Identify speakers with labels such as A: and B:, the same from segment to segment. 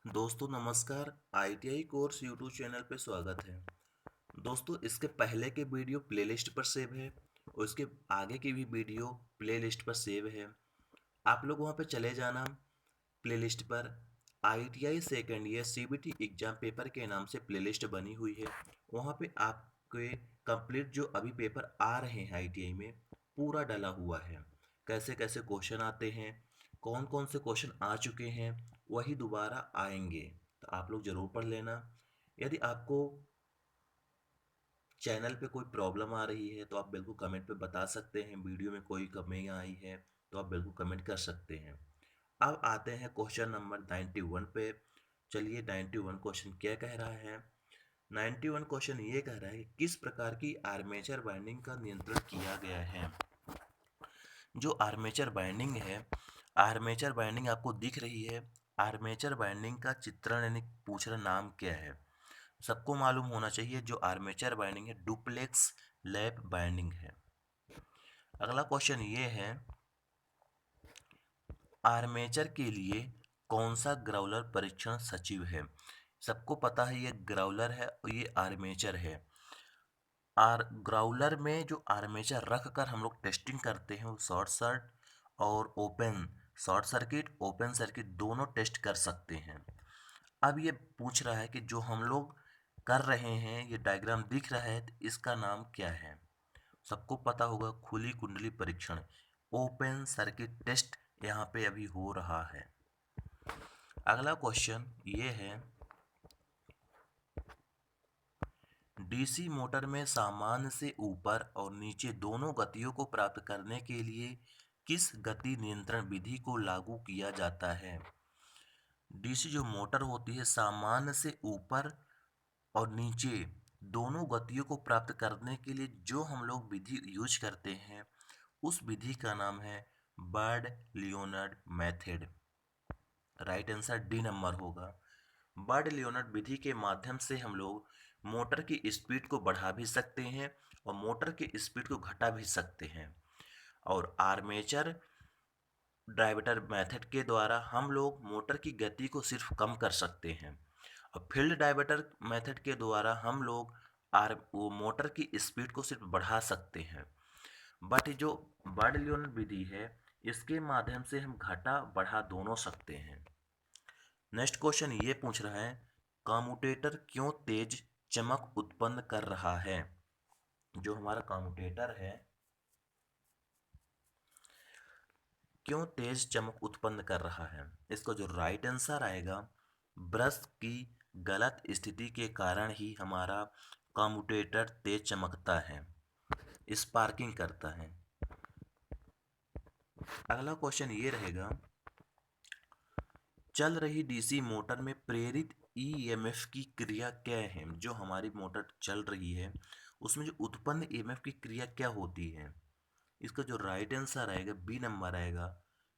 A: दोस्तों नमस्कार। ITI course YouTube channel पे स्वागत है। दोस्तों इसके पहले के वीडियो प्लेलिस्ट पर सेव है और इसके आगे की भी वीडियो प्लेलिस्ट पर सेव है। आप लोग वहाँ पे चले जाना प्लेलिस्ट पर। ITI second year CBT exam paper के नाम से प्लेलिस्ट बनी हुई है। वहाँ पे आपके कंप्लीट जो अभी पेपर आ रहे हैं आईटीआई में पूरा डला हुआ है। कैसे कैसे क्वेश्चन आते हैं, कौन कौन से क्वेश्चन आ चुके हैं, वही दोबारा आएंगे। तो आप लोग ज़रूर पढ़ लेना। यदि आपको चैनल पे कोई प्रॉब्लम आ रही है तो आप बिल्कुल कमेंट पे बता सकते हैं। वीडियो में कोई कमी आई है तो आप बिल्कुल कमेंट कर सकते हैं। अब आते हैं क्वेश्चन नंबर 91 पे। चलिए 91 क्वेश्चन क्या कह रहा है। 91 क्वेश्चन ये कह रहा है कि किस प्रकार की आर्मेचर बाइंडिंग का नियंत्रण किया गया है। जो आर्मेचर बाइंडिंग है, आर्मेचर बाइंडिंग आपको दिख रही है। आर्मेचर बाइंडिंग का चित्रण यानी पूछ रहा नाम क्या है। सबको मालूम होना चाहिए जो आर्मेचर बाइंडिंग है डुप्लेक्स लैप बाइंडिंग है। अगला क्वेश्चन ये है, आर्मेचर के लिए कौन सा ग्राउलर परीक्षण सचिव है। सबको पता है ये ग्राउलर है और ये आर्मेचर है। आर ग्राउलर में जो आर्मेचर रख कर हम लोग टेस्टिंग करते हैं वो शॉर्ट सर्किट और open short circuit open circuit दोनों टेस्ट कर सकते हैं। अब ये पूछ रहा है कि जो हम लोग कर रहे हैं ये डायग्राम दिख रहा है तो इसका नाम क्या है। सबको पता होगा खुली कुंडली परीक्षण, ओपन सर्किट टेस्ट यहाँ पे अभी हो रहा है। अगला क्वेश्चन ये है, डीसी मोटर में सामान्य से ऊपर और नीचे दोनों गतियों को प्राप्त करने के लिए किस गति नियंत्रण विधि को लागू किया जाता है। डीसी जो मोटर होती है सामान्य से ऊपर और नीचे दोनों गतियों को प्राप्त करने के लिए जो हम लोग विधि यूज करते हैं उस विधि का नाम है bird Leonard method. Right answer D number होगा। बर्ड लियोनार्ड विधि के माध्यम से हम लोग मोटर की स्पीड को बढ़ा भी सकते हैं और मोटर की स्पीड को घटा भी सकते हैं। और आर्मेचर डायवर्टर मेथड के द्वारा हम लोग मोटर की गति को सिर्फ कम कर सकते हैं और फील्ड डायवर्टर मेथड के द्वारा हम लोग वो मोटर की स्पीड को सिर्फ बढ़ा सकते हैं। बट जो बर्ड लियोनार्ड विधि है इसके माध्यम से हम घटा बढ़ा दोनों सकते हैं। नेक्स्ट क्वेश्चन ये पूछ रहा है, कम्यूटेटर क्यों तेज चमक उत्पन्न कर रहा है। जो हमारा कम्यूटेटर है क्यों तेज चमक उत्पन्न कर रहा है। इसका जो राइट आंसर आएगा, ब्रश की गलत स्थिति के कारण ही हमारा कम्यूटेटर तेज चमकता है, स्पार्किंग करता है। अगला क्वेश्चन ये रहेगा, चल रही डीसी मोटर में प्रेरित ईएमएफ की क्रिया क्या है। जो हमारी मोटर चल रही है उसमें जो उत्पन्न ईएमएफ की क्रिया क्या होती है। इसका जो राइट आंसर आएगा बी नंबर आएगा,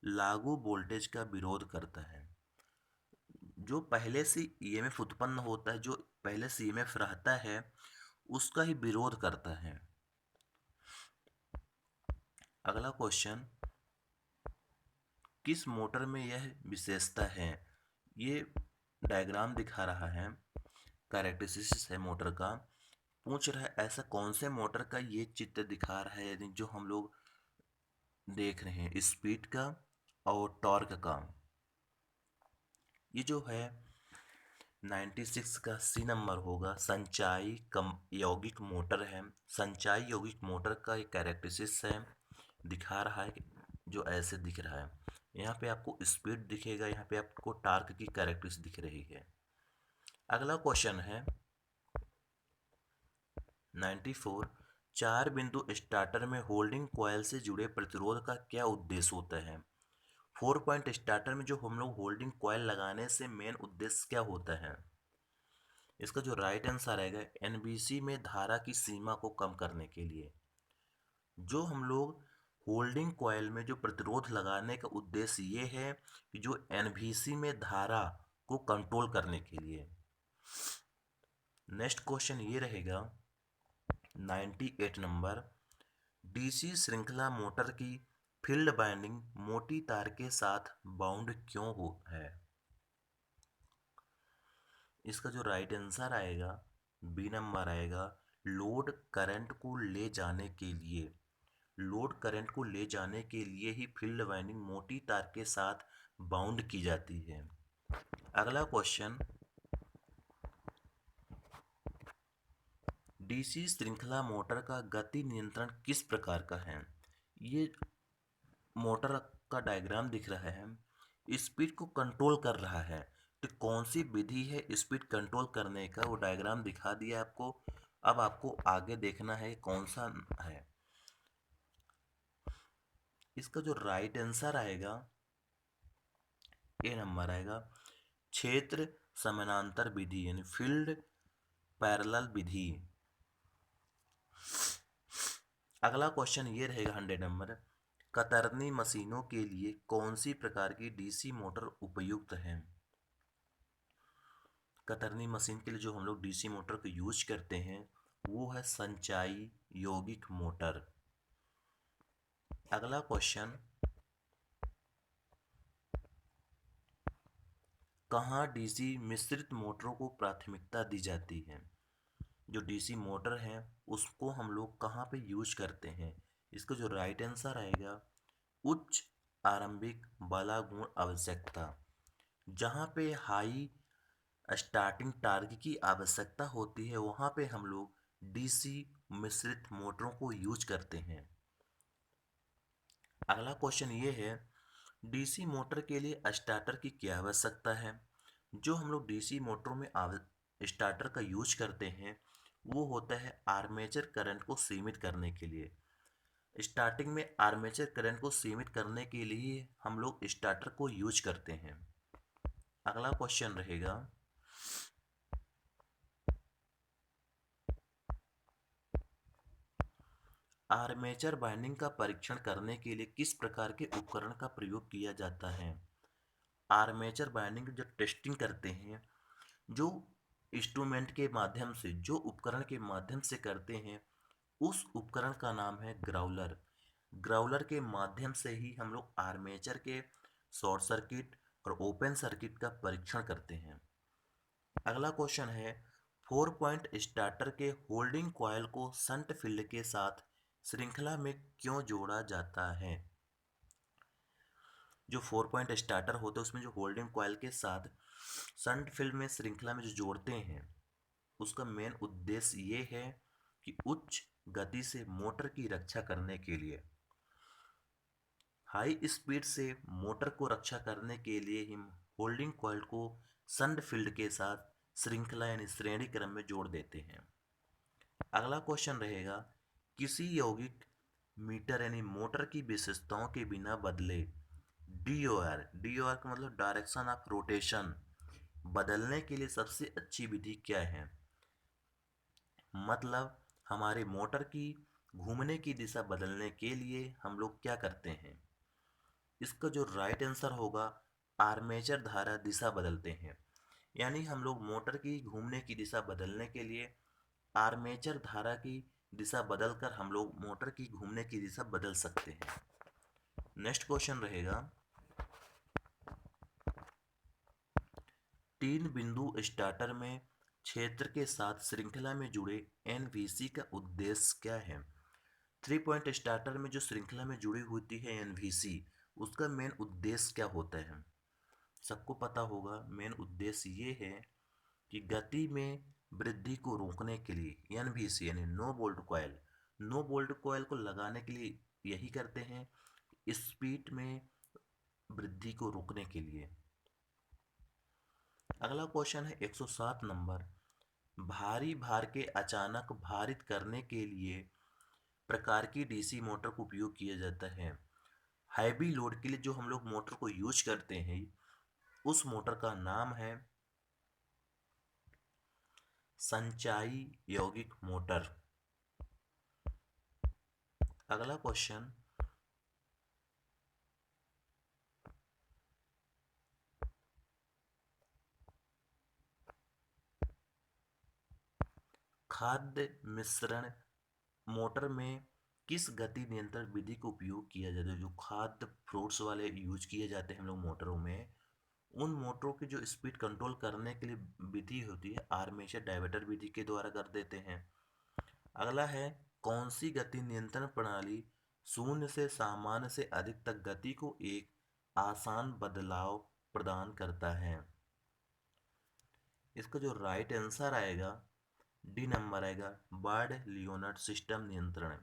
A: लागू वोल्टेज का विरोध करता है। जो पहले से ईएमएफ उत्पन्न होता है, जो पहले से ईएमएफ रहता है उसका ही विरोध करता है। अगला क्वेश्चन, किस मोटर में यह विशेषता है। ये डायग्राम दिखा रहा है, कैरेक्टरिस्टिक्स है मोटर का। पूछ रहा है ऐसा कौन से मोटर का ये चित्र दिखा रहा है, यानी जो हम लोग देख रहे हैं स्पीड का और टॉर्क का। ये जो है 96 का सी नंबर होगा, संचाई कम यौगिक मोटर है। संचाई यौगिक मोटर का एक कैरेक्टरिस्टिक्स है, दिखा रहा है जो ऐसे दिख रहा है। यहाँ पे आपको स्पीड दिखेगा, यहाँ पे आपको टार्क की कैरेक्टरिस्टिक्स दिख रही है। अगला क्वेश्चन है 94, चार बिंदु स्टार्टर में होल्डिंग कॉयल से जुड़े प्रतिरोध का क्या उद्देश्य होता है। 4 पॉइंट स्टार्टर में जो हम लोग होल्डिंग कॉयल लगाने से मेन उद्देश्य क्या होता है। इसका जो राइट आंसर आएगा, एनबीसी में धारा की सीमा को कम करने के लिए। जो हम लोग होल्डिंग कॉयल में जो प्रतिरोध लगाने का उद्देश्य ये है कि जो एनबीसी में धारा को कंट्रोल करने के लिए। नेक्स्ट क्वेश्चन ये रहेगा 98 नंबर, डीसी श्रृंखला मोटर की फील्ड बाइंडिंग मोटी तार के साथ बाउंड क्यों हो है। इसका जो राइट आंसर आएगा, बी नंबर आएगा, लोड करंट को ले जाने के लिए। लोड करंट को ले जाने के लिए ही फील्ड वाइंडिंग मोटी तार के साथ बाउंड की जाती है। अगला क्वेश्चन, डीसी श्रृंखला मोटर का गति नियंत्रण किस प्रकार का है? ये मोटर का डायग्राम दिख रहा है, स्पीड को कंट्रोल कर रहा है, तो कौन सी विधि है स्पीड कंट्रोल करने का, वो डायग्राम दिखा दिया आपको। अब आपको आगे देखना है कौन सा है। इसका जो राइट आंसर आएगा, ए नंबर आएगा, क्षेत्र समानांतर विधि यानी फील्ड पैरेलल विधि। अगला क्वेश्चन ये रहेगा 100 नंबर, कतरनी मशीनों के लिए कौन सी प्रकार की डीसी मोटर उपयुक्त है? कतरनी मशीन के लिए जो हम लोग डीसी मोटर को यूज करते हैं वो है संचाई यौगिक मोटर। अगला क्वेश्चन, कहाँ डीसी मिश्रित मोटरों को प्राथमिकता दी जाती है? जो डीसी मोटर है उसको हम लोग कहाँ पे यूज करते हैं? इसका जो राइट आंसर आएगा, उच्च आरंभिक बला गुण आवश्यकता। जहाँ पे हाई स्टार्टिंग टार्ग की आवश्यकता होती है वहाँ पे हम लोग डीसी मिश्रित मोटरों को यूज करते हैं। अगला क्वेश्चन ये है, डीसी मोटर के लिए स्टार्टर की क्या आवश्यकता है? जो हम लोग डीसी मोटरों में स्टार्टर का यूज करते हैं वो होता है आर्मेचर करंट को सीमित करने के लिए। स्टार्टिंग में आर्मेचर करंट को सीमित करने के लिए हम लोग स्टार्टर को यूज करते हैं। अगला क्वेश्चन रहेगा, आर्मेचर बाइंडिंग का परीक्षण करने के लिए किस प्रकार के उपकरण का प्रयोग किया जाता है? आर्मेचर बाइंडिंग जो टेस्टिंग करते हैं, जो इंस्ट्रूमेंट के माध्यम से, जो उपकरण के माध्यम से करते हैं, उस उपकरण का नाम है ग्राउलर। ग्राउलर के माध्यम से ही हम लोग आर्मेचर के शॉर्ट सर्किट और ओपन सर्किट का परीक्षण करते हैं। अगला क्वेश्चन है, 4 पॉइंट स्टार्टर के होल्डिंग कॉइल को शंट फील्ड के साथ श्रृंखला में क्यों जोड़ा जाता है? जो 4 पॉइंट स्टार्टर होता है उसमें जो होल्डिंग कॉइल के साथ शंट फील्ड में श्रृंखला में जो जोड़ते हैं, उसका मेन उद्देश्य ये है कि उच्च गति से मोटर की रक्षा करने के लिए, हाई स्पीड से मोटर को रक्षा करने के लिए हम होल्डिंग कॉइल को शंट फील्ड के साथ श्रृंखला यानी श्रेणी क्रम में जोड़ देते हैं। अगला क्वेश्चन रहेगा, किसी यौगिक मीटर यानी मोटर की विशेषताओं के बिना बदले डीओआर, डीओआर का मतलब डायरेक्शन ऑफ रोटेशन, बदलने के लिए सबसे अच्छी विधि क्या है? मतलब हमारे मोटर की घूमने की दिशा बदलने के लिए हम लोग क्या करते हैं? इसका जो राइट आंसर होगा, आर्मेचर धारा दिशा बदलते हैं। यानी हम लोग मोटर की घूमने की दिशा बदलने के लिए आर्मेचर धारा की दिशा बदलकर हम लोग मोटर की घूमने की दिशा बदल सकते हैं। नेक्स्ट क्वेश्चन रहेगा, 3 बिंदु स्टार्टर में क्षेत्र के साथ श्रृंखला में जुड़े एनवीसी का उद्देश्य क्या है? 3 पॉइंट स्टार्टर में जो श्रृंखला में जुड़ी होती है एनवीसी, उसका मेन उद्देश्य क्या होता है? सबको पता होगा, मेन उद्देश्य ये है कि गति में वृद्धि को रोकने के लिए एनवीसी यानी no bolt coil, no bolt coil को लगाने के लिए यही करते हैं, स्पीड में वृद्धि को रोकने के लिए। अगला क्वेश्चन है 107 नंबर, भारी भार के अचानक भारित करने के लिए प्रकार की डीसी मोटर का उपयोग किया जाता है। हैवी लोड के लिए जो हम लोग मोटर को यूज करते हैं उस मोटर का नाम है संचाई यौगिक मोटर। अगला क्वेश्चन, खाद्य मिश्रण मोटर में किस गति नियंत्रण विधि का उपयोग किया जाता है? जो खाद्य फ्रूट्स वाले यूज किए जाते हैं हम लोग मोटरों में, उन मोटरों की जो स्पीड कंट्रोल करने के लिए विधि होती है आर्मेचर डायवर्टर विधि के द्वारा कर देते हैं। अगला है, कौन सी गति नियंत्रण प्रणाली शून्य से सामान्य से अधिक तक गति को एक आसान बदलाव प्रदान करता है। इसका जो राइट आंसर आएगा, डी नंबर आएगा, बर्ड लियोनार्ड सिस्टम नियंत्रण।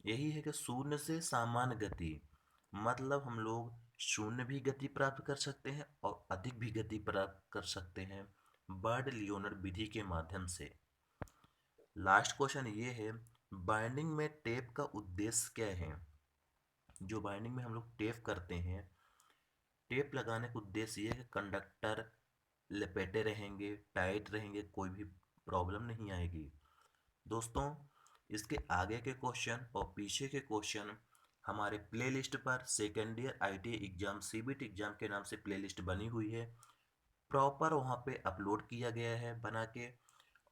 A: यही है कि शून्य से सामान्य गति, मतलब हम लोग शून्य भी गति प्राप्त कर सकते हैं और अधिक भी गति प्राप्त कर सकते हैं बर्ड लियोनार्ड विधि के माध्यम से। लास्ट क्वेश्चन ये है, बाइंडिंग में टेप का उद्देश्य क्या है। जो बाइंडिंग में हम लोग टेप करते हैं, टेप लगाने का उद्देश्य ये है कि कंडक्टर लपेटे रहेंगे, टाइट रहेंगे, कोई भी प्रॉब्लम नहीं आएगी। दोस्तों, इसके आगे के क्वेश्चन और पीछे के क्वेश्चन हमारे प्लेलिस्ट पर second year ITI exam CBT exam के नाम से प्लेलिस्ट बनी हुई है, प्रॉपर वहाँ पे अपलोड किया गया है बना के,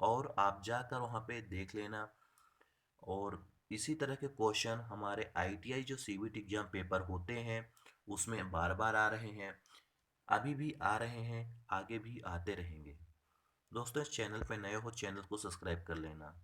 A: और आप जाकर वहाँ पे देख लेना। और इसी तरह के क्वेश्चन हमारे आईटीआई जो सीबीटी एग्जाम पेपर होते हैं उसमें बार बार आ रहे हैं, अभी भी आ रहे हैं, आगे भी आते रहेंगे। दोस्तों, इस चैनल पे नए हो, चैनल को सब्सक्राइब कर लेना।